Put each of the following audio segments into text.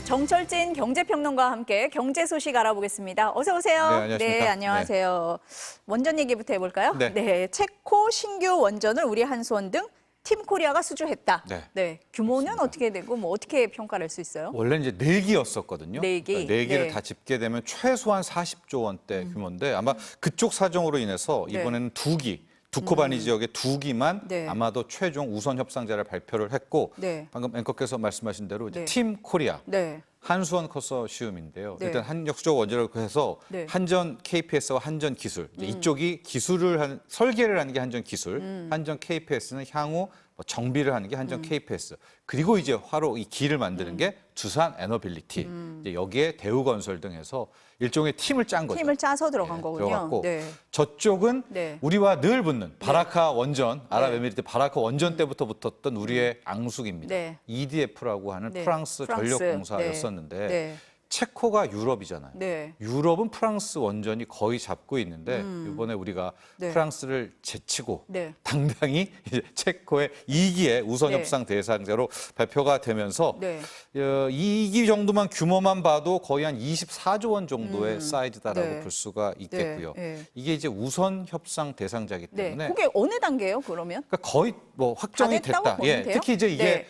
정철진 경제평론가와 함께 경제 소식 알아보겠습니다. 어서 오세요. 네, 안녕하십니까. 네, 안녕하세요. 원전 얘기부터 해볼까요? 네. 체코 신규 원전을 우리 한수원 등 팀코리아가 수주했다. 네. 규모는 그렇습니다. 어떻게 되고 뭐 어떻게 평가를 할 수 있어요? 원래 이제 4기였었거든요. 네 기. 네 개를 네. 다 집게 되면 최소한 40조 원대 규모인데 아마 그쪽 사정으로 인해서 네. 이번에는 2기, 두코바니 지역의 2기만 네. 아마도 최종 우선 협상자를 발표를 했고 네. 방금 앵커께서 말씀하신 대로 이제 네. 팀 코리아 네. 한수원 컨소시엄인데요. 네. 일단 한역수적 원전을 해서 네. 한전 KPS와 한전 기술 이제 이쪽이 기술을 설계를 하는 게 한전 기술, 한전 KPS는 향후 뭐 정비를 하는 게 한전 KPS. 그리고 이제 화로 이 기를 만드는 게 두산 에너빌리티. 이제 여기에 대우건설 등 해서 일종의 팀을 짠 거죠. 팀을 짜서 들어간 네, 거군요. 들어갔고 네. 저쪽은 네. 우리와 늘 붙는 바라카 원전, 아랍에미리트 바라카 원전 때부터 붙었던 우리의 앙숙입니다. 네. EDF라고 하는 네. 프랑스 전력공사였었는데 네. 체코가 유럽이잖아요. 네. 유럽은 프랑스 원전이 거의 잡고 있는데 이번에 우리가 네. 프랑스를 제치고 네. 당당히 이제 체코의 2기의 우선 네. 협상 대상자로 발표가 되면서 네. 2기 정도만 규모만 봐도 거의 한 24조 원 정도의 사이즈다라고 네. 볼 수가 있겠고요. 네. 이게 이제 우선 협상 대상자이기 네. 때문에 그게 어느 단계예요, 그러면? 그러니까 거의 뭐 확정이 됐다고 됐다. 보면 돼요? 특히 이제 이게 네.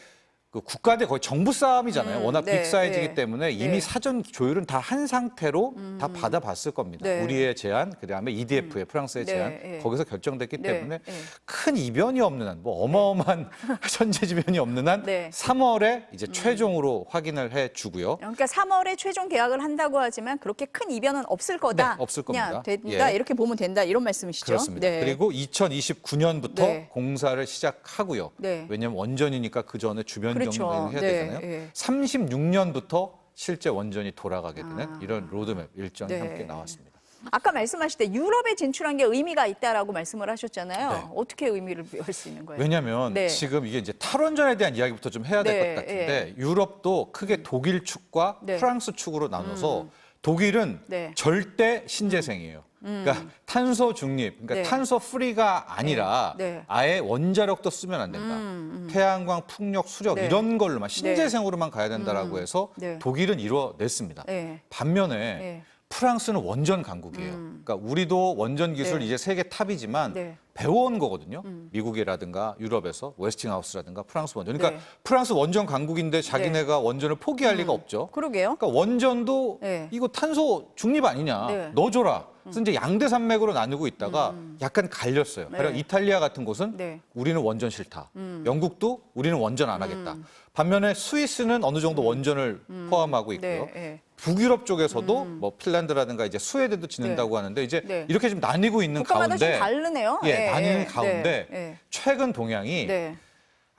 그 국가대 거의 정부 싸움이잖아요. 워낙 네, 빅 사이즈이기 네. 때문에 이미 네. 사전 조율은 다 한 상태로 다 받아봤을 겁니다. 네. 우리의 제안, 그다음에 EDF의 프랑스의 네, 제안 네. 거기서 결정됐기 네, 때문에 네. 큰 이변이 없는 한, 뭐 어마어마한 천재지변이 없는 한 네. 3월에 이제 최종으로 확인을 해주고요. 그러니까 3월에 최종 계약을 한다고 하지만 그렇게 큰 이변은 없을 거다. 네, 없을 그냥 겁니다. 된다 예. 이렇게 보면 된다 이런 말씀이시죠? 그렇습니다. 네. 그리고 2029년부터 네. 공사를 시작하고요. 네. 왜냐하면 원전이니까 그 전에 주변 그렇죠. 경쟁을 해야 네, 되잖아요. 네. 36년부터 실제 원전이 돌아가게 되는 이런 로드맵 일정이 네. 함께 나왔습니다. 아까 말씀하실 때 유럽에 진출한 게 의미가 있다라고 말씀을 하셨잖아요. 네. 어떻게 의미를 부여할 수 있는 거예요? 왜냐하면 네. 지금 이게 이제 탈원전에 대한 이야기부터 좀 해야 될 네, 것 같은데 유럽도 크게 독일 축과 네. 프랑스 축으로 나눠서 독일은 네. 절대 신재생이에요. 그러니까 탄소 중립, 그러니까 네. 탄소 프리가 아니라 네. 네. 아예 원자력도 쓰면 안 된다. 태양광, 풍력, 수력 네. 이런 걸로만 신재생으로만 가야 된다라고 해서 네. 독일은 이뤄냈습니다. 네. 반면에 네. 프랑스는 원전 강국이에요. 그러니까 우리도 원전 기술 네. 이제 세계 탑이지만 네. 배워온 거거든요. 미국이라든가 유럽에서 웨스팅하우스라든가 프랑스 원전. 그러니까 네. 프랑스 원전 강국인데 자기네가 원전을 포기할 리가 없죠. 그러게요. 그러니까 원전도 네. 이거 탄소 중립 아니냐, 네. 넣어줘라. 그래서 이제 양대 산맥으로 나누고 있다가 약간 갈렸어요. 가령 이탈리아 같은 곳은 네. 우리는 원전 싫다. 영국도 우리는 원전 안 하겠다. 반면에 스위스는 어느 정도 원전을 포함하고 있고요. 네. 네. 북유럽 쪽에서도 뭐 핀란드라든가 이제 스웨덴도 짓는다고 하는데 이제 네. 이렇게 좀 나뉘고 있는 국가마다 가운데 좀 다르네요. 예, 네, 나뉘는 네, 가운데 네, 최근 동향이 네.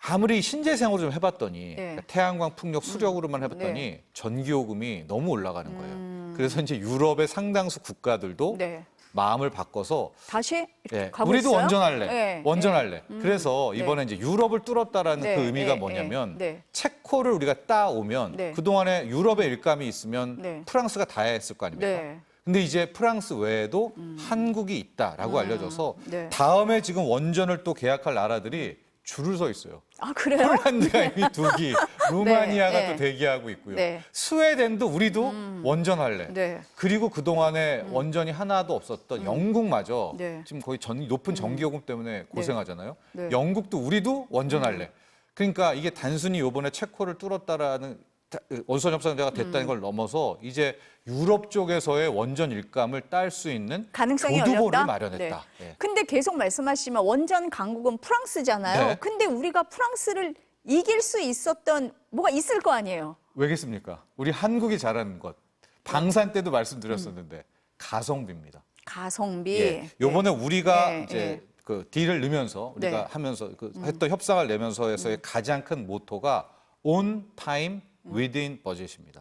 아무리 신재생으로 좀 해봤더니 그러니까 네. 태양광, 풍력, 수력으로만 해봤더니 네. 전기요금이 너무 올라가는 거예요. 그래서 이제 유럽의 상당수 국가들도 네. 마음을 바꿔서 다시 이렇게 예, 가고 우리도 있어요? 원전할래, 네. 원전할래. 그래서 이번에 이제 유럽을 뚫었다라는 네, 그 의미가 네, 뭐냐면 네. 체코를 우리가 따오면 네. 그동안에 유럽의 일감이 있으면 네. 프랑스가 다 했을 거 아닙니까? 네. 근데 이제 프랑스 외에도 한국이 있다라고 알려져서 네. 다음에 지금 원전을 또 계약할 나라들이 줄을 서 있어요. 아 그래요? 폴란드가 이미 2기, 루마니아가 네, 네. 또 대기하고 있고요. 네. 스웨덴도 우리도 원전할래. 네. 그리고 그동안에 원전이 하나도 없었던 영국마저 네. 지금 거의 높은 전기요금 때문에 고생하잖아요. 네. 영국도 우리도 원전할래. 그러니까 이게 단순히 이번에 체코를 뚫었다라는 원전 협상자가 됐다는 걸 넘어서 이제 유럽 쪽에서의 원전 일감을 딸 수 있는 가능성이 교두보를 열렸다. 마련했다. 네. 예. 근데 계속 말씀하시면 원전 강국은 프랑스잖아요. 네. 근데 우리가 프랑스를 이길 수 있었던 뭐가 있을 거 아니에요. 왜겠습니까? 우리 한국이 잘하는 것. 방산 때도 말씀드렸었는데 가성비입니다. 가성비. 예. 요번에 우리가 네, 이제 네. 그 딜을 넣으면서 우리가 네. 하면서 그 했던 협상을 내면서에서의 가장 큰 모토가 on time within budget입니다.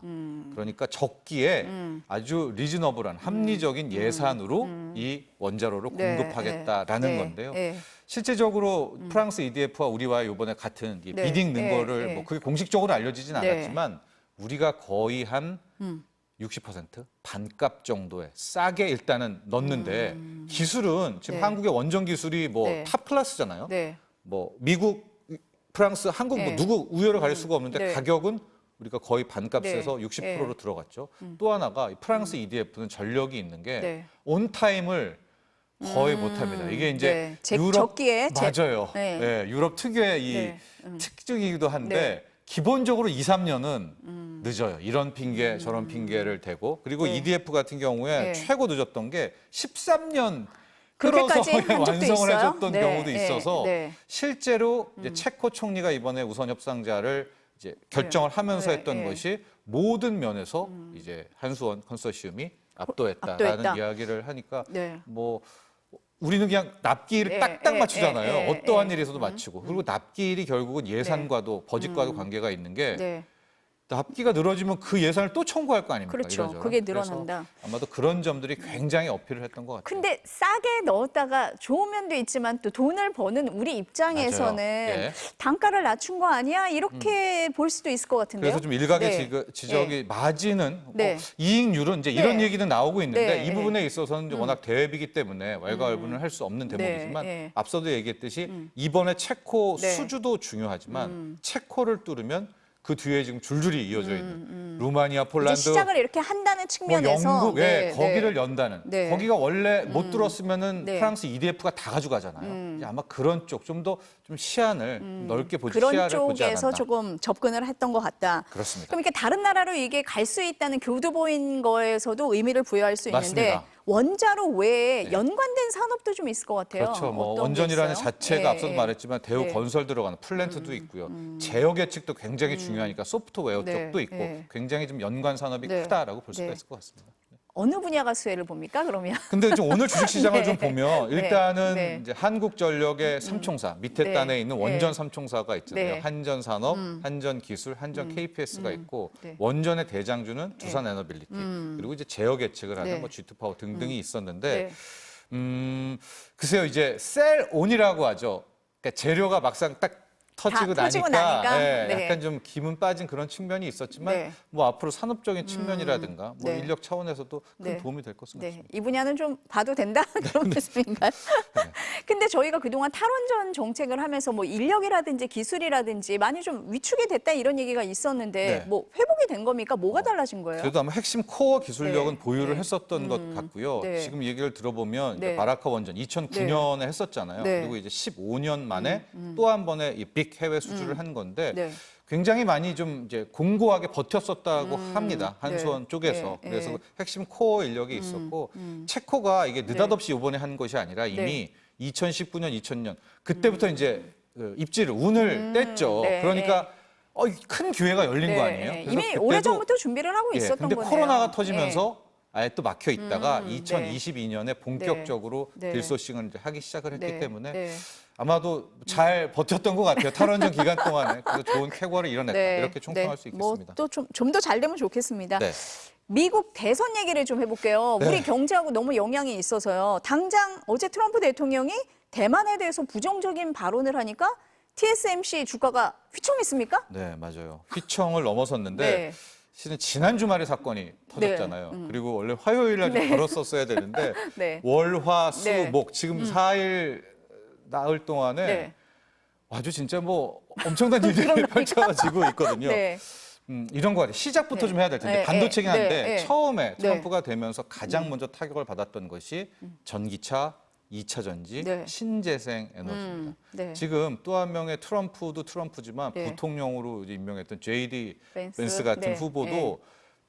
그러니까 적기에 아주 리즈너블한 합리적인 예산으로 이 원자로를 네, 공급하겠다라는 네, 건데요. 네. 실제적으로 프랑스 EDF와 우리와 이번에 같은 이 네, 비딩 는 네, 거를 네. 뭐 그게 공식적으로 알려지진 네. 않았지만 우리가 거의 한 60% 반값 정도에 싸게 일단은 넣는데 기술은 지금 네. 한국의 원전 기술이 뭐 네. 탑 클래스잖아요. 네. 뭐 미국, 프랑스, 한국 뭐 네. 누구 우열을 가릴 수가 없는데 네. 가격은 우리가 거의 반값에서 네. 60%로 들어갔죠. 또 하나가 이 프랑스 EDF는 전력이 있는 게 네. 온타임을 거의 못합니다. 이게 이제 유럽 적기에 맞아요. 네. 네, 유럽 특유의 이 네. 특징이기도 한데 네. 기본적으로 2, 3년은 늦어요. 이런 핑계 저런 핑계를 대고 그리고 네. EDF 같은 경우에 네. 최고 늦었던 게 13년 끌어서 그렇게까지 한 적도 완성을 있어요? 해줬던 네. 경우도 네. 있어서 네. 실제로 이제 체코 총리가 이번에 우선 협상자를 이제 결정을 하면서 네. 했던 네. 것이 모든 면에서 이제 한수원 컨소시엄이 압도했다라는 압도했다. 이야기를 하니까 네. 뭐 우리는 그냥 납기일을 예, 딱딱 예, 맞추잖아요. 예, 예, 어떠한 예. 일에서도 맞추고 그리고 납기일이 결국은 예산과도 버짓과도 관계가 있는 게 네. 납기가 늘어지면 그 예산을 또 청구할 거 아닙니까? 그렇죠. 이런저런. 그게 그래서 늘어난다. 아마도 그런 점들이 굉장히 어필을 했던 것 같아요. 근데 싸게 넣었다가 좋은 면도 있지만 또 돈을 버는 우리 입장에서는 맞아요. 예. 단가를 낮춘 거 아니야? 이렇게 볼 수도 있을 것 같은데요. 그래서 좀 일각의 네. 지적이 마진은 네. 이익률은 이제 이런 네. 얘기는 나오고 있는데 네. 이 부분에 있어서는 이제 워낙 대회비기 때문에 왈가왈부는 할 수 없는 대목이지만 네. 앞서도 얘기했듯이 이번에 체코 네. 수주도 중요하지만 체코를 뚫으면 그 뒤에 지금 줄줄이 이어져 있는 루마니아, 이제 폴란드, 시작을 이렇게 한다는 뭐 측면에서 영국, 네, 거기를 네. 연다는. 네. 거기가 원래 못 들었으면은 네. 프랑스 EDF가 다 가져가잖아요. 이제 아마 그런 쪽 좀 더 좀 시야를 넓게 보지 그런 시야를 보지 쪽에서 않았나. 조금 접근을 했던 것 같다. 그렇습니다. 그럼 이렇게 다른 나라로 이게 갈 수 있다는 교두보인 거에서도 의미를 부여할 수 있는데 맞습니다. 원자로 외에 네. 연관된 산업도 좀 있을 것 같아요. 그렇죠. 뭐 어떤 게 원전이라는 있어요? 자체가 예, 앞서도 예. 말했지만 대우 네. 건설 들어가는 플랜트도 있고요. 제어 계측도 굉장히 중요하니까 소프트웨어 네. 쪽도 있고 네. 굉장히 좀 연관 산업이 네. 크다라고 볼 수가 네. 있을 것 같습니다. 어느 분야가 수혜를 봅니까? 그러면 근데 좀 오늘 주식시장을 네. 좀 보면 네. 일단은 네. 이제 한국전력의 삼총사 밑에 네. 단에 있는 원전 네. 삼총사가 있잖아요. 네. 한전산업, 한전기술, 한전 KPS가 있고 네. 원전의 대장주는 두산에너빌리티 그리고 이제 제어 계측을 하는 네. 뭐 G2파워 등등이 있었는데 네. 글쎄요 이제 셀온이라고 하죠. 그러니까 재료가 막상 딱 터지고 터지고 나니까, 나니까? 예, 네. 약간 좀 기분 빠진 그런 측면이 있었지만 네. 뭐 앞으로 산업적인 측면이라든가 뭐 네. 인력 차원에서도 큰 네. 도움이 될 것으로 네, 같습니다. 이 분야는 좀 봐도 된다 그런 말씀인가요? 근데 저희가 그동안 탈원전 정책을 하면서 뭐 인력이라든지 기술이라든지 많이 좀 위축이 됐다 이런 얘기가 있었는데 네. 뭐 회복이 된 겁니까? 뭐가 달라진 거예요? 그래도 아마 핵심 코어 기술력은 네. 보유를 네. 했었던 것 같고요. 네. 지금 얘기를 들어보면 네. 바라카 원전 2009년에 했었잖아요. 네. 그리고 이제 15년 만에 또 한 번의 이 빅 해외 수주를 한 건데 네. 굉장히 많이 좀 이제 공고하게 버텼었다고 합니다. 한수원 네. 쪽에서. 네. 그래서 네. 핵심 코어 인력이 있었고 체코가 이게 느닷없이 이번에 한 것이 아니라 네. 이미 2019년, 2000년 그때부터 이제 그 입지를 운을 뗐죠. 네. 그러니까 큰 기회가 열린 거 아니에요? 네. 그래서 이미 그때도 오래전부터 준비를 하고 예, 있었던 근데 거네요. 코로나가 터지면서 아예 또 막혀 있다가 네. 2022년에 본격적으로 네. 딜소싱을 이제 하기 시작을 했기 네. 때문에 네. 아마도 잘 버텼던 것 같아요. 탈원전 기간 동안에 그래서 좋은 쾌거를 이뤄냈다 이렇게 총평할 수 있겠습니다. 뭐또 좀 더 잘 되면 좋겠습니다. 네. 미국 대선 얘기를 좀 해볼게요. 네. 우리 경제하고 너무 영향이 있어서요. 당장 어제 트럼프 대통령이 대만에 대해서 부정적인 발언을 하니까 TSMC 주가가 휘청했습니까? 네, 맞아요. 휘청을 넘어섰는데 네. 실은 지난 주말에 사건이 터졌잖아요. 그리고 원래 화요일 날 좀 걸었었어야 되는데 네. 월, 화, 수, 네. 목 지금 4일 나흘 동안에 네. 아주 진짜 뭐 엄청난 일들이 펼쳐지고 있거든요. 네. 이런 거 같아요. 시작부터 네. 좀 해야 될 텐데 네, 반도체긴 네, 한데 네. 처음에 네. 트럼프가 되면서 가장 먼저 타격을 받았던 것이 전기차, 2차 전지, 네. 신재생 에너지입니다. 네. 지금 또 한 명의 트럼프도 트럼프지만 네. 부통령으로 이제 임명했던 JD 벤스. 벤스 같은 네. 후보도 네.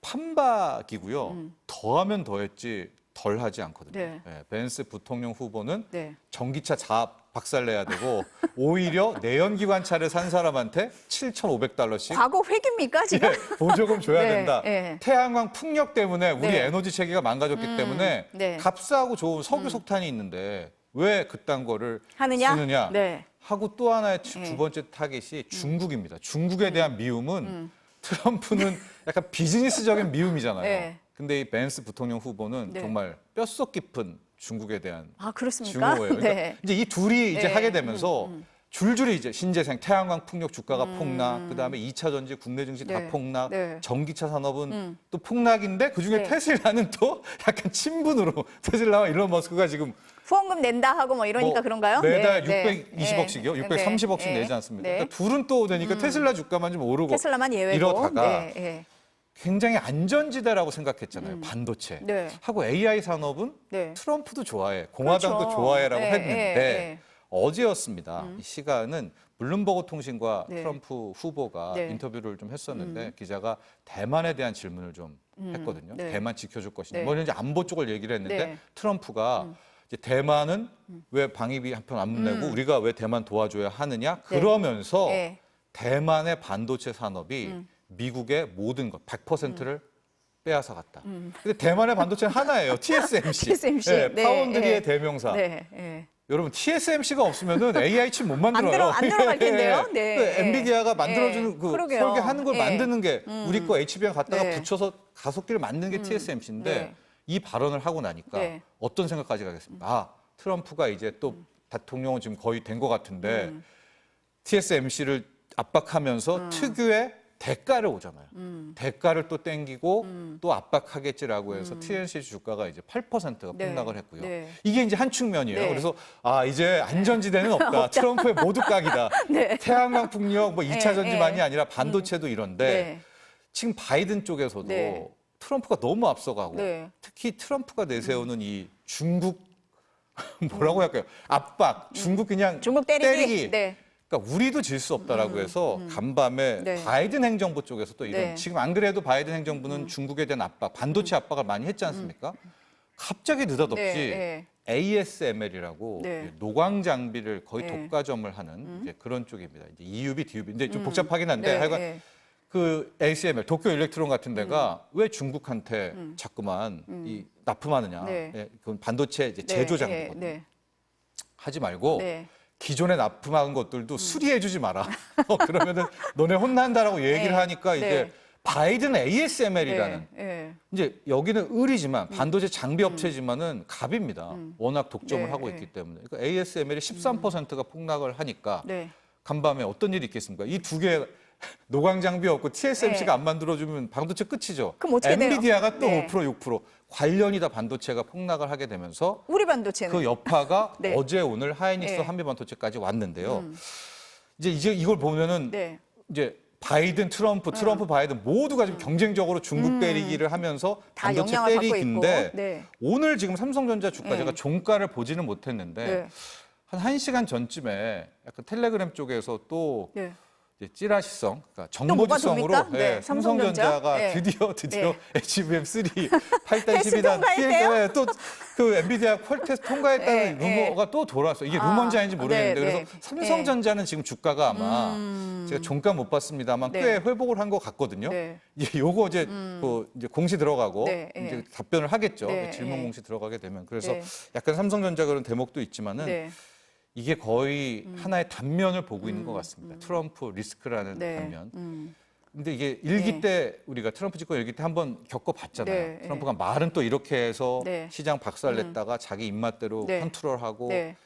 판박이고요. 더하면 더했지 덜하지 않거든요. 네. 벤스 부통령 후보는 네. 전기차 자업 박살내야 되고 오히려 내연기관차를 산 사람한테 $7,500씩 과거 회기입니까 지금? 보조금 줘야 네, 된다. 네. 태양광 풍력 때문에 우리 네. 에너지 체계가 망가졌기 때문에 네. 값싸고 좋은 석유 석탄이 있는데 왜 그딴 거를 하느냐? 쓰느냐 네. 하고 또 하나의 두 번째 타겟이 중국입니다. 중국에 대한 미움은 트럼프는 약간 비즈니스적인 미움이잖아요. 네. 근데 이 벤스 부통령 후보는 네. 정말 뼛속 깊은 중국에 대한 아 그렇습니까? 증오예요. 그러니까 네. 이제 이 둘이 이제 네. 하게 되면서 줄줄이 이제 신재생, 태양광 풍력 주가가 폭락, 그다음에 2차 전지 국내 증시 다 네. 폭락, 네. 전기차 산업은 또 폭락인데 그중에 네. 테슬라는 또 약간 친분으로 테슬라와 일론 머스크가 지금 후원금 낸다 하고 뭐 이러니까 뭐 그런가요? 매달 네, 620억씩이요. 네, 630억씩 네, 내지 않습니까? 네. 그러니까 둘은 또 되니까 테슬라 주가만 좀 오르고 테슬라만 예외고. 이러다가 네, 네. 굉장히 안전지대라고 생각했잖아요. 반도체. 네. 하고 AI 산업은 네. 트럼프도 좋아해. 공화당도 그렇죠. 좋아해라고 네, 했는데 네. 어제였습니다. 이 시간은 블룸버그 통신과 네. 트럼프 후보가 네. 인터뷰를 좀 했었는데 기자가 대만에 대한 질문을 좀 했거든요. 네. 대만 지켜줄 것인지. 네. 뭐 이제 안보 쪽을 얘기를 했는데 네. 트럼프가 이제 대만은 왜 방위비 한 편 안 내고 우리가 왜 대만 도와줘야 하느냐? 그러면서 네. 대만의 반도체 산업이 미국의 모든 것 100%를 빼앗아 갔다. 근데 대만의 반도체는 하나예요. TSMC. TSMC. 네, 네, 파운드리의 네. 대명사. 네, 네. 여러분 TSMC가 없으면은 AI 칩 못 만들어요. 안 들어갈 텐데요. 네. 그 엔비디아가 만들어주는 네. 그 그러게요. 설계하는 걸 네. 만드는 게 우리 거 HBM 갖다가 네. 붙여서 가속기를 만드는 게 TSMC인데 네. 이 발언을 하고 나니까 네. 어떤 생각까지 가겠습니까? 아, 트럼프가 이제 또 대통령은 지금 거의 된 것 같은데 TSMC를 압박하면서 특유의 대가를 오잖아요. 대가를 또 땡기고 또 압박하겠지라고 해서 TSMC 주가가 이제 8%가 네. 폭락을 했고요. 네. 이게 이제 한 측면이에요. 네. 그래서 아 이제 안전지대는 없다. 트럼프의 모두각이다. 네. 태양광 풍력 뭐 2차 네, 전지만이 네. 아니라 반도체도 이런데 네. 지금 바이든 쪽에서도 네. 트럼프가 너무 앞서가고 네. 특히 트럼프가 내세우는 이 중국 뭐라고 할까요? 압박, 중국 그냥 중국 때리기. 네. 그러니까 우리도 질 수 없다라고 해서 간밤에 네. 바이든 행정부 쪽에서 또 이런 네. 지금 안 그래도 바이든 행정부는 중국에 대한 압박, 반도체 압박을 많이 했지 않습니까? 갑자기 느닷없이 네, ASML이라고 네. 노광 장비를 거의 네. 독과점을 하는 이제 그런 쪽입니다. 이제 EUV, DUV. 근데 좀 복잡하긴 한데 네, 하여간 네. 그 ASML, 도쿄 일렉트론 같은 데가 왜 중국한테 자꾸만 이 납품하느냐? 네. 예, 그건 반도체 이제 네, 제조 네, 장비거든요. 네. 하지 말고 네. 기존에 납품한 것들도 수리해주지 마라. 그러면은 너네 혼난다라고 얘기를 네. 하니까 이제 네. 바이든 ASML이라는 네. 이제 여기는 을이지만 반도체 장비 업체지만은 갑입니다. 워낙 독점을 네, 하고 네. 있기 때문에. 그러니까 ASML이 13%가 폭락을 하니까 네. 간밤에 어떤 일이 있겠습니까? 이 두 개 노광 장비 없고 TSMC가 네. 안 만들어주면 반도체 끝이죠. 그럼 어떻게 돼요? 엔비디아가 또 네. 5% 6% 관련이 다 반도체가 폭락을 하게 되면서 우리 반도체는 그 여파가 네. 어제 오늘 하이닉스 네. 한미반도체까지 왔는데요. 이제 이걸 보면은 네. 이제 바이든, 트럼프, 바이든 모두가 지금 경쟁적으로 중국 때리기를 하면서 다 반도체 영향을 받고 때리기인데 있고. 네. 오늘 지금 삼성전자 주가 네. 제가 종가를 보지는 못했는데 네. 한 1시간 전쯤에 약간 텔레그램 쪽에서 또 네. 이제 찌라시성, 그러니까 뭐가 정보지성으로 돕니까? 네, 예, 삼성전자? 삼성전자가 네. 드디어 네. HBM3 8단 테스트 12단 통과했대요? 또그 엔비디아 퀄테스트 통과했다는 네, 루머가 또 돌아왔어요. 이게 루머인지 아닌지 모르겠는데 네, 네. 그래서 삼성전자는 지금 주가가 아마 제가 종가 못 봤습니다만 네. 꽤 회복을 한 것 같거든요. 네. 이제 요거 이제 그 이제 공시 들어가고 네, 이제 네. 답변을 하겠죠. 네, 질문 네. 공시 들어가게 되면 그래서 네. 약간 삼성전자 그런 대목도 있지만은 네. 이게 거의 하나의 단면을 보고 있는 것 같습니다. 트럼프 리스크라는 네. 단면. 근데 이게 일기 네. 때 우리가 트럼프 집권 일기 때 한번 겪어봤잖아요. 네, 트럼프가 말은 또 이렇게 해서 네. 시장 박살냈다가 자기 입맛대로 네. 컨트롤하고 네.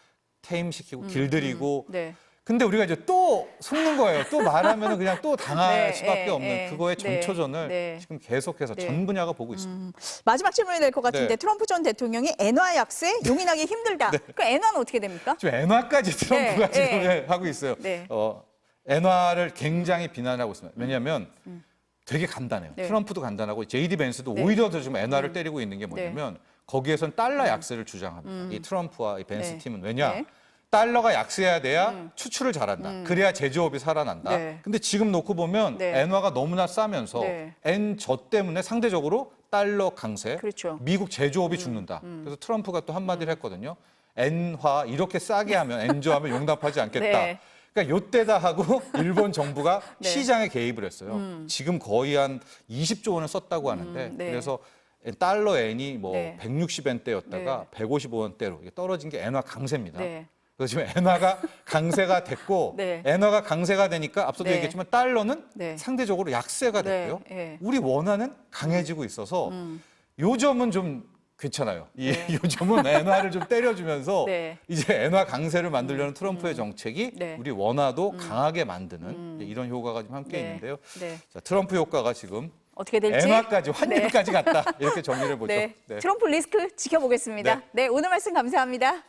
퇴임시키고 길들이고. 네. 근데 우리가 이제 또 속는 거예요. 또 말하면 그냥 또 당할 네, 수밖에 네, 그거의 네, 전초전을 네. 지금 계속해서 네. 전 분야가 보고 있습니다. 마지막 질문이 될 것 같은데 네. 트럼프 전 대통령이 엔화 약세 용인하기 힘들다. 그 엔화는 어떻게 됩니까? 지금 엔화까지 트럼프가 네, 지금 네. 하고 있어요. 네. 엔화를 굉장히 비난하고 있습니다. 왜냐하면 되게 간단해요. 네. 트럼프도 간단하고 JD 벤스도 네. 오히려 더 지금 엔화를 때리고 있는 게 뭐냐면 거기에선 달러 약세를 주장합니다. 이 트럼프와 이 벤스 네. 팀은 왜냐? 네. 달러가 약세해야 돼야 추출을 잘한다. 그래야 제조업이 살아난다. 네. 근데 지금 놓고 보면 네. 엔화가 너무나 싸면서 네. 엔저 때문에 상대적으로 달러 강세, 그렇죠. 미국 제조업이 죽는다. 그래서 트럼프가 또 한마디를 했거든요. 엔화 이렇게 싸게 하면 엔저하면 용납하지 않겠다. 네. 그러니까 요때다 하고 일본 정부가 네. 시장에 개입을 했어요. 지금 거의 한 20조 원을 썼다고 하는데 네. 그래서 달러 엔이 뭐 네. 160엔대였다가 155원대로 떨어진 게 엔화 강세입니다. 네. 그래서 지금 엔화가 강세가 됐고 네. 엔화가 강세가 되니까 앞서도 네. 얘기했지만 달러는 네. 상대적으로 약세가 네. 됐고요. 네. 우리 원화는 강해지고 있어서 요 점은 좀 괜찮아요. 이 요즘은 엔화를 좀 때려주면서 네. 이제 엔화 강세를 만들려는 트럼프의 정책이 네. 우리 원화도 강하게 만드는 이제 이런 효과가 지금 함께 네. 있는데요. 네. 자, 트럼프 효과가 지금 어떻게 될지. 엔화까지 환율까지 갔다 이렇게 정리를 보죠. 네. 네. 트럼프 리스크 지켜보겠습니다. 네. 네, 오늘 말씀 감사합니다.